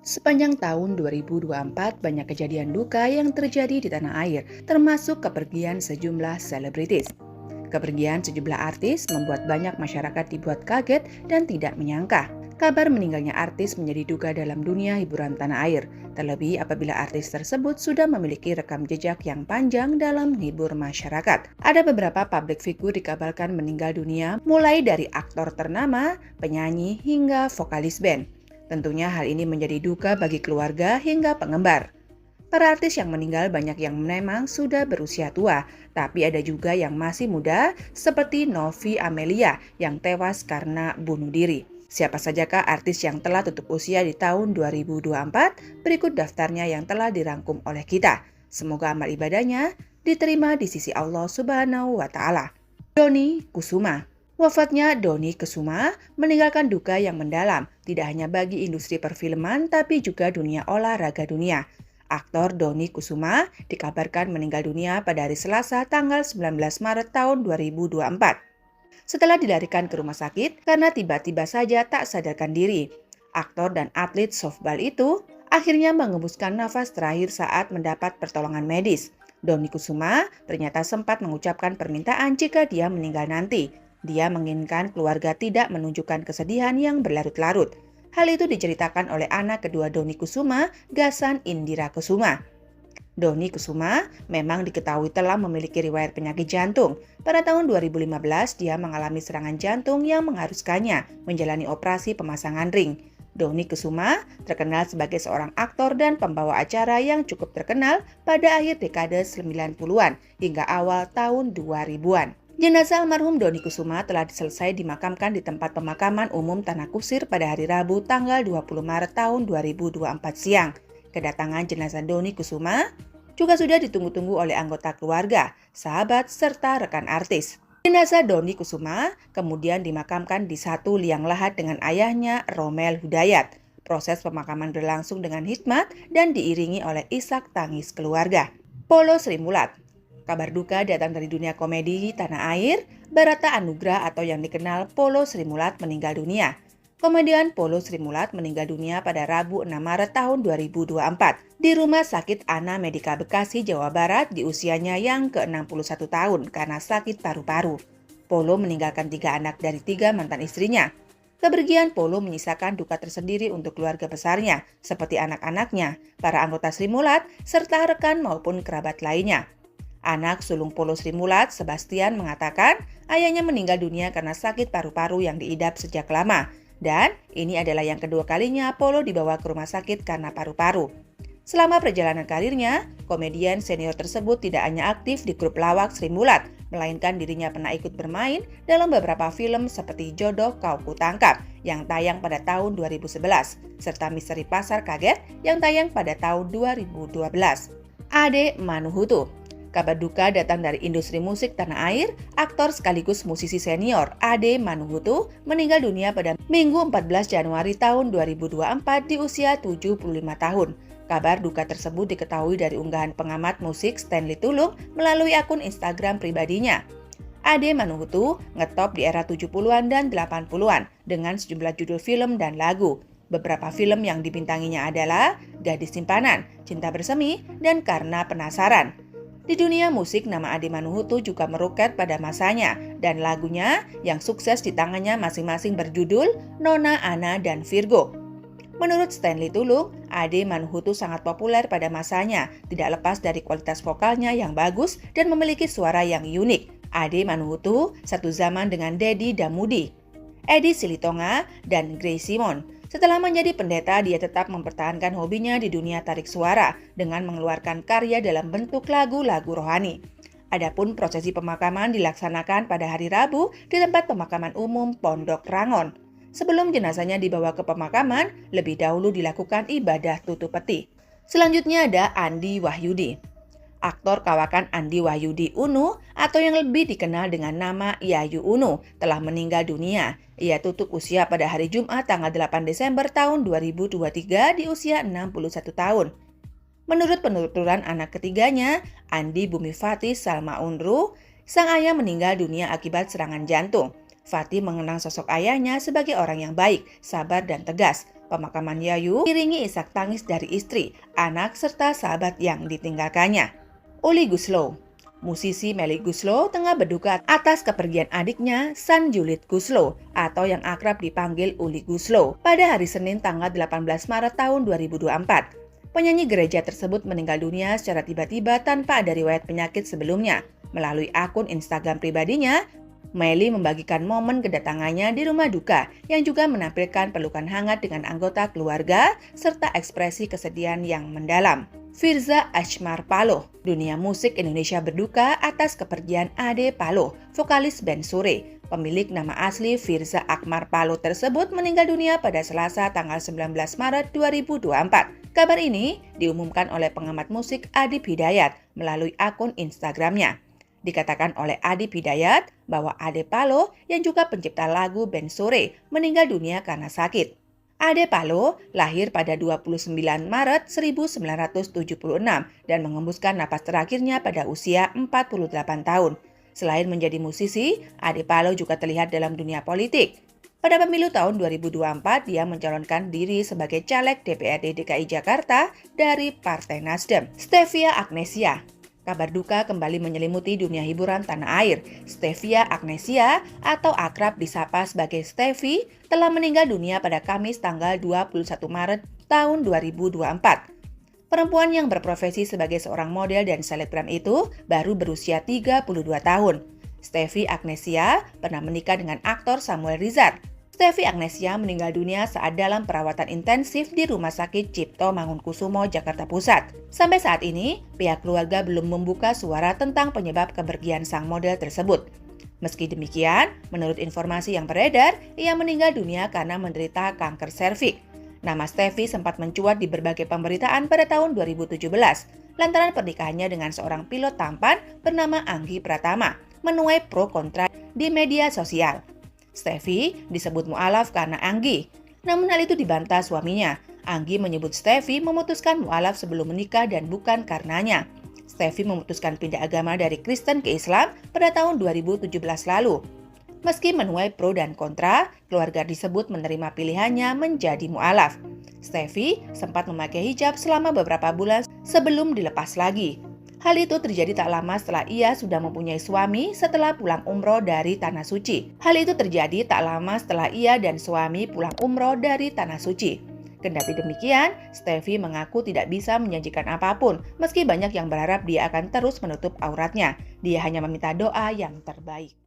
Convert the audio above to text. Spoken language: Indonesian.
Sepanjang tahun 2024, banyak kejadian duka yang terjadi di tanah air, termasuk kepergian sejumlah selebritis. Kepergian sejumlah artis membuat banyak masyarakat dibuat kaget dan tidak menyangka. Kabar meninggalnya artis menjadi duka dalam dunia hiburan tanah air, terlebih apabila artis tersebut sudah memiliki rekam jejak yang panjang dalam menghibur masyarakat. Ada beberapa publik figur dikabarkan meninggal dunia, mulai dari aktor ternama, penyanyi, hingga vokalis band. Tentunya hal ini menjadi duka bagi keluarga hingga penggemar. Para artis yang meninggal banyak yang memang sudah berusia tua, tapi ada juga yang masih muda seperti Novi Amelia yang tewas karena bunuh diri. Siapa sajakah artis yang telah tutup usia di tahun 2024? Berikut daftarnya yang telah dirangkum oleh kita. Semoga amal ibadahnya diterima di sisi Allah Subhanahu wa Ta'ala. Dony Kusuma. Wafatnya Dony Kusuma meninggalkan duka yang mendalam, tidak hanya bagi industri perfilman tapi juga dunia olahraga dunia. Aktor Dony Kusuma dikabarkan meninggal dunia pada hari Selasa tanggal 19 Maret tahun 2024. Setelah dilarikan ke rumah sakit karena tiba-tiba saja tak sadarkan diri. Aktor dan atlet softball itu akhirnya mengembuskan nafas terakhir saat mendapat pertolongan medis. Dony Kusuma ternyata sempat mengucapkan permintaan jika dia meninggal nanti. Dia menginginkan keluarga tidak menunjukkan kesedihan yang berlarut-larut. Hal itu diceritakan oleh anak kedua Dony Kusuma, Gasan Indira Kusuma. Dony Kusuma memang diketahui telah memiliki riwayat penyakit jantung. Pada tahun 2015, dia mengalami serangan jantung yang mengharuskannya menjalani operasi pemasangan ring. Dony Kusuma terkenal sebagai seorang aktor dan pembawa acara yang cukup terkenal pada akhir dekade 90-an hingga awal tahun 2000-an. Jenazah almarhum Dony Kusuma telah selesai dimakamkan di tempat pemakaman umum Tanah Kusir pada hari Rabu tanggal 20 Maret tahun 2024 siang. Kedatangan jenazah Dony Kusuma juga sudah ditunggu-tunggu oleh anggota keluarga, sahabat, serta rekan artis. Jenazah Dony Kusuma kemudian dimakamkan di satu liang lahat dengan ayahnya, Romel Hudayat. Proses pemakaman berlangsung dengan hikmat dan diiringi oleh isak tangis keluarga. Polo Sri Mulat. Kabar duka datang dari dunia komedi tanah air. Barata Anugrah atau yang dikenal Polo Sri Mulat meninggal dunia. Komedian Polo Sri Mulat meninggal dunia pada Rabu 6 Maret tahun 2024 di Rumah Sakit Ana Medika Bekasi, Jawa Barat di usianya yang ke-61 tahun karena sakit paru-paru. Polo meninggalkan 3 anak dari 3 mantan istrinya. Kepergian Polo menyisakan duka tersendiri untuk keluarga besarnya, seperti anak-anaknya, para anggota Sri Mulat, serta rekan maupun kerabat lainnya. Anak sulung Polo Sri Mulat, Sebastian, mengatakan ayahnya meninggal dunia karena sakit paru-paru yang diidap sejak lama. Dan ini adalah yang kedua kalinya Polo dibawa ke rumah sakit karena paru-paru. Selama perjalanan karirnya, komedian senior tersebut tidak hanya aktif di grup lawak Sri Mulat, melainkan dirinya pernah ikut bermain dalam beberapa film seperti Jodoh Kau Kutangkap yang tayang pada tahun 2011, serta Misteri Pasar Kaget yang tayang pada tahun 2012. Ade Manuhutu. Kabar duka datang dari industri musik tanah air. Aktor sekaligus musisi senior Ade Manuhutu meninggal dunia pada Minggu 14 Januari tahun 2024 di usia 75 tahun. Kabar duka tersebut diketahui dari unggahan pengamat musik Stanley Tulung melalui akun Instagram pribadinya. Ade Manuhutu ngetop di era 70-an dan 80-an dengan sejumlah judul film dan lagu. Beberapa film yang dibintanginya adalah Gadis Simpanan, Cinta Bersemi, dan Karena Penasaran. Di dunia musik, nama Ade Manuhutu juga meroket pada masanya, dan lagunya yang sukses di tangannya masing-masing berjudul Nona, Ana, dan Virgo. Menurut Stanley Tulung, Ade Manuhutu sangat populer pada masanya, tidak lepas dari kualitas vokalnya yang bagus dan memiliki suara yang unik. Ade Manuhutu satu zaman dengan Deddy Damudi, Eddie Silitonga, dan Grace Simon. Setelah menjadi pendeta, dia tetap mempertahankan hobinya di dunia tarik suara dengan mengeluarkan karya dalam bentuk lagu-lagu rohani. Adapun prosesi pemakaman dilaksanakan pada hari Rabu di tempat pemakaman umum Pondok Rangon. Sebelum jenazahnya dibawa ke pemakaman, lebih dahulu dilakukan ibadah tutup peti. Selanjutnya ada Andi Wahyudi. Aktor kawakan Andi Wahyudi Uno atau yang lebih dikenal dengan nama Yayu Uno telah meninggal dunia. Ia tutup usia pada hari Jumat tanggal 8 Desember tahun 2023 di usia 61 tahun. Menurut penuturan anak ketiganya, Andi Bumi Fatih Salma Unru, sang ayah meninggal dunia akibat serangan jantung. Fatih mengenang sosok ayahnya sebagai orang yang baik, sabar, dan tegas. Pemakaman Yayu diiringi isak tangis dari istri, anak, serta sahabat yang ditinggalkannya. Uli Guslo. Musisi Melly Guslo tengah berduka atas kepergian adiknya San Julid Guslo atau yang akrab dipanggil Uli Guslo pada hari Senin tanggal 18 Maret tahun 2024. Penyanyi gereja tersebut meninggal dunia secara tiba-tiba tanpa ada riwayat penyakit sebelumnya. Melalui akun Instagram pribadinya, Melly membagikan momen kedatangannya di rumah duka yang juga menampilkan pelukan hangat dengan anggota keluarga serta ekspresi kesedihan yang mendalam. Firza Akmar Paloh. Dunia musik Indonesia berduka atas kepergian Ade Paloh, vokalis band Sure. Pemilik nama asli Firza Akmar Paloh tersebut meninggal dunia pada Selasa tanggal 19 Maret 2024. Kabar ini diumumkan oleh pengamat musik Adib Hidayat melalui akun Instagramnya. Dikatakan oleh Adib Hidayat bahwa Ade Paloh yang juga pencipta lagu band Sure meninggal dunia karena sakit. Ade Paloh lahir pada 29 Maret 1976 dan mengembuskan napas terakhirnya pada usia 48 tahun. Selain menjadi musisi, Ade Paloh juga terlihat dalam dunia politik. Pada pemilu tahun 2024, dia mencalonkan diri sebagai caleg DPRD DKI Jakarta dari Partai Nasdem. Stevia Agnesia. Kabar duka kembali menyelimuti dunia hiburan tanah air. Stevia Agnesia atau akrab disapa sebagai Stevie telah meninggal dunia pada Kamis tanggal 21 Maret tahun 2024. Perempuan yang berprofesi sebagai seorang model dan selebgram itu baru berusia 32 tahun. Stevie Agnesia pernah menikah dengan aktor Samuel Rizal. Stevie Agnesia meninggal dunia saat dalam perawatan intensif di Rumah Sakit Cipto Mangunkusumo, Jakarta Pusat. Sampai saat ini, pihak keluarga belum membuka suara tentang penyebab kepergian sang model tersebut. Meski demikian, menurut informasi yang beredar, ia meninggal dunia karena menderita kanker serviks. Nama Stevie sempat mencuat di berbagai pemberitaan pada tahun 2017, lantaran pernikahannya dengan seorang pilot tampan bernama Anggi Pratama menuai pro kontra di media sosial. Stevie disebut mualaf karena Anggi, namun hal itu dibantah suaminya. Anggi menyebut Stevie memutuskan mualaf sebelum menikah dan bukan karenanya. Stevie memutuskan pindah agama dari Kristen ke Islam pada tahun 2017 lalu. Meski menuai pro dan kontra, keluarga disebut menerima pilihannya menjadi mualaf. Stevie sempat memakai hijab selama beberapa bulan sebelum dilepas lagi. Hal itu terjadi tak lama setelah ia sudah mempunyai suami setelah pulang umroh dari Tanah Suci. Tanah Suci. Kendati demikian, Stevie mengaku tidak bisa menjanjikan apapun, meski banyak yang berharap dia akan terus menutup auratnya. Dia hanya meminta doa yang terbaik.